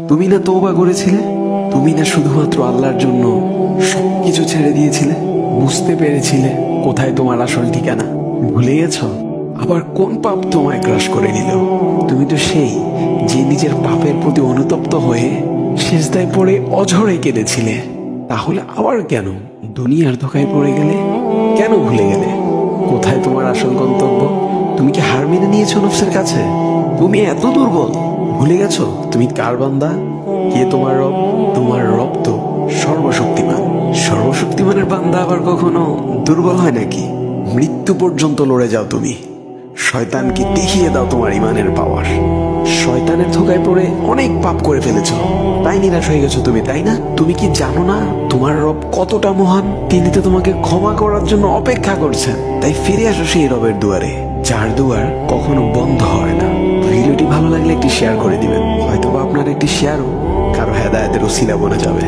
তুমি না তওবা করেছিলে? তুমি না শুধুমাত্র আল্লাহর জন্য সবকিছু ছেড়ে দিয়েছিলে? বুঝতে পেরেছিলে কোথায় তোমার আসল ঠিকানা? ভুলে গেছো? আবার কোন পাপ তোমায় গ্রাস করে নিল? তুমি তো সেই যে নিজের পাপের প্রতি অনুতপ্ত হয়ে সিজদায় পড়ে অঝরে কেঁদেছিলে। তাহলে আবার কেন দুনিয়ার ধোঁকায় পড়ে গেলে? কেন ভুলে গেলে কোথায় তোমার আসল গন্তব্য? তুমি কি হার মেনে নিয়েছো নফসের কাছে? তুমি এত দুর্বল, ভুলে গেছো তুমি কার বান্দা? কে তোমার রব? তোমার রব তো সর্বশক্তিমান। সর্বশক্তিমানের বান্দা আবার কখনো দুর্বল হয় নাকি? মৃত্যু পর্যন্ত লড়ে যাও তুমি। শয়তানকে দেখিয়ে দাও তোমার ইমানের পাওয়ার। শয়তানের ধোঁকায় পড়ে অনেক পাপ করে ফেলেছো, তাই নিরাশ হয়ে গেছো তুমি, তাই না? তুমি কি জানো না তোমার রব কতটা মহান? তিনি তো তোমাকে ক্ষমা করার জন্য অপেক্ষা করছেন। তাই ফিরে আসো সেই রবের দুয়ারে, যার দুয়ার কখনো বন্ধ হয় না। ভিডিওটি ভালো লাগলে একটি শেয়ার করে দিবেন, হয়তোবা আপনার একটি শেয়ারও কারো হেদায়েতের উসিলা বনে যাবে।